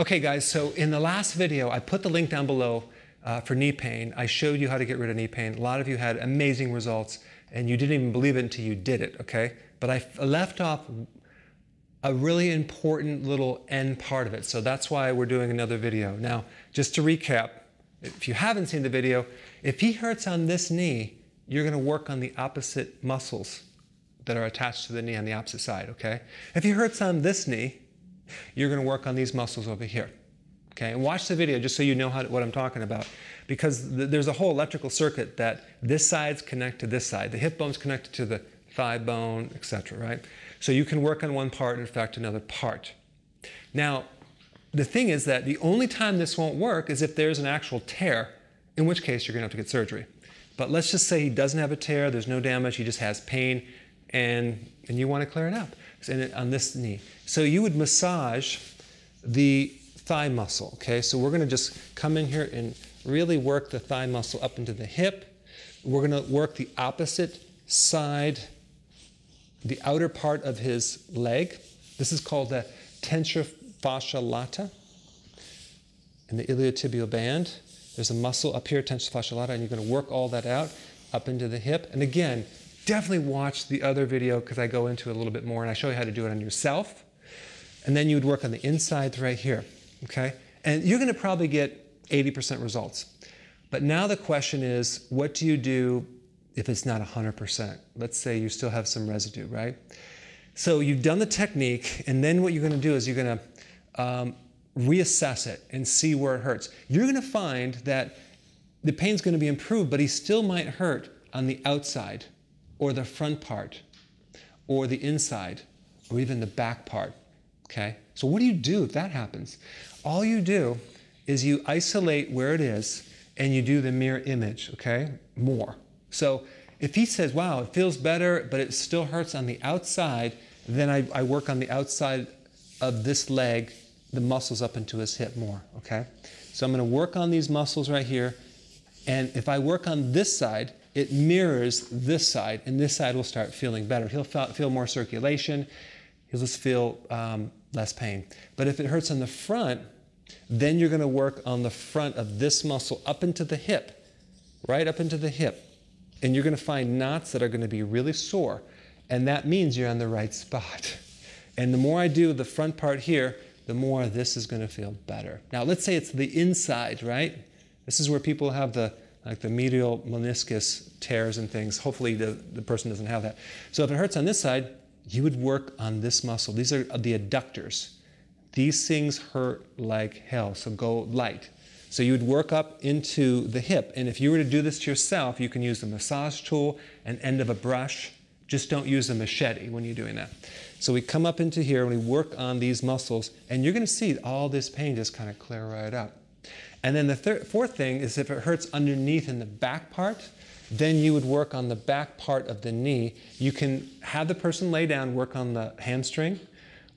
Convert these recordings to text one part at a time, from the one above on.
Okay guys, so in the last video, I put the link down below for knee pain. I showed you how to get rid of knee pain. A lot of you had amazing results and you didn't even believe it until you did it, okay? But I left off a really important little end part of it. So that's why we're doing another video. Now, just to recap, if you haven't seen the video, if he hurts on this knee, you're gonna work on the opposite muscles that are attached to the knee on the opposite side, okay? If he hurts on this knee, you're going to work on these muscles over here, okay? And watch the video just so you know what I'm talking about, because there's a whole electrical circuit that this side's connected to this side. The hip bone's connected to the thigh bone, etc., right? So you can work on one part and affect another part. Now, the thing is that the only time this won't work is if there's an actual tear, in which case you're going to have to get surgery. But let's just say he doesn't have a tear, there's no damage, he just has pain, and you want to clear it up on this knee. So you would massage the thigh muscle, okay? So we're going to just come in here and really work the thigh muscle up into the hip. We're going to work the opposite side, the outer part of his leg. This is called the tensor fascia lata in the iliotibial band. There's a muscle up here, tensor fascia lata, and you're going to work all that out up into the hip. And again, definitely watch the other video because I go into it a little bit more and I show you how to do it on yourself. And then you would work on the inside right here, okay? And you're going to probably get 80% results. But now the question is, what do you do if it's not 100%? Let's say you still have some residue, right? So you've done the technique, and then what you're going to do is you're going to reassess it and see where it hurts. You're going to find that the pain's going to be improved, but he still might hurt on the outside, or the front part, or the inside, or even the back part, okay? So what do you do if that happens? All you do is you isolate where it is, and you do the mirror image, okay? More. So if he says, wow, it feels better, but it still hurts on the outside, then I work on the outside of this leg, the muscles up into his hip more, okay? So I'm gonna work on these muscles right here, and if I work on this side, it mirrors this side, and this side will start feeling better. He'll feel more circulation. He'll just feel less pain. But if it hurts on the front, then you're going to work on the front of this muscle up into the hip, right up into the hip. And you're going to find knots that are going to be really sore. And that means you're on the right spot. And the more I do the front part here, the more this is going to feel better. Now, let's say it's the inside, right? This is where people have the medial meniscus tears and things. Hopefully the person doesn't have that. So if it hurts on this side, you would work on this muscle. These are the adductors. These things hurt like hell, so go light. So you would work up into the hip. And if you were to do this to yourself, you can use a massage tool, an end of a brush. Just don't use a machete when you're doing that. So we come up into here and we work on these muscles, and you're going to see all this pain just kind of clear right up. And then the fourth thing is if it hurts underneath in the back part, then you would work on the back part of the knee. You can have the person lay down, work on the hamstring,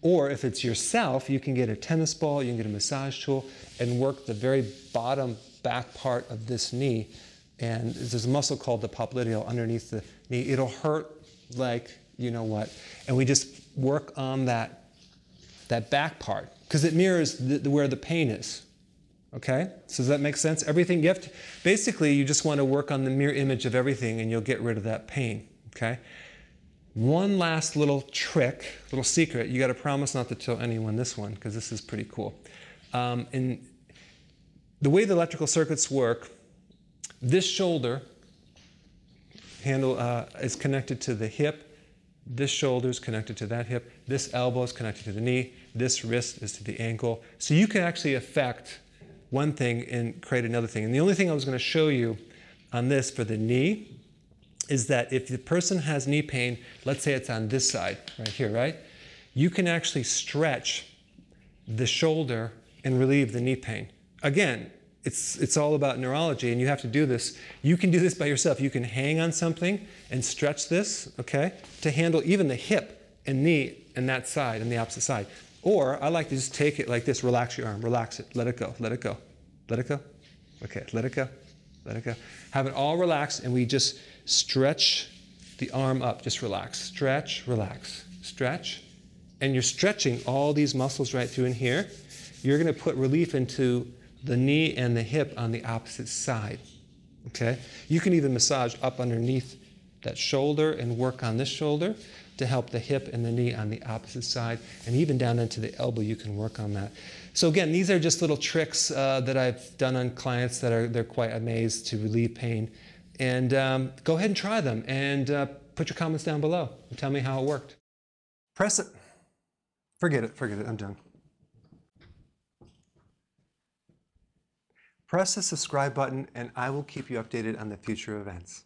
or if it's yourself, you can get a tennis ball, you can get a massage tool, and work the very bottom back part of this knee. And there's a muscle called the popliteal underneath the knee. It'll hurt like you know what. And we just work on that back part, because it mirrors where the pain is. Okay, so does that make sense? Everything you have to, basically you just want to work on the mirror image of everything and you'll get rid of that pain, okay? One last little trick, little secret, you got to promise not to tell anyone this one, because this is pretty cool. In the way the electrical circuits work, this shoulder handle is connected to the hip, this shoulder is connected to that hip, this elbow is connected to the knee, this wrist is to the ankle. So you can actually affect one thing and create another thing. And the only thing I was going to show you on this for the knee is that if the person has knee pain, let's say it's on this side, right here, right? You can actually stretch the shoulder and relieve the knee pain. Again, it's all about neurology, and you have to do this. You can do this by yourself. You can hang on something and stretch this, okay, to handle even the hip and knee and that side and the opposite side. Or I like to just take it like this, relax your arm, relax it, let it go, let it go, let it go. Okay, let it go, let it go. Have it all relaxed, and we just stretch the arm up, just relax, stretch, relax, stretch. And you're stretching all these muscles right through in here. you're going to put relief into the knee and the hip on the opposite side. Okay? You can even massage up underneath that shoulder and work on this shoulder to help the hip and the knee on the opposite side, and even down into the elbow you can work on that. So again, these are just little tricks that I've done on clients that they're quite amazed to relieve pain. And go ahead and try them, and put your comments down below and tell me how it worked. Press it. Forget it, I'm done. Press the subscribe button and I will keep you updated on the future events.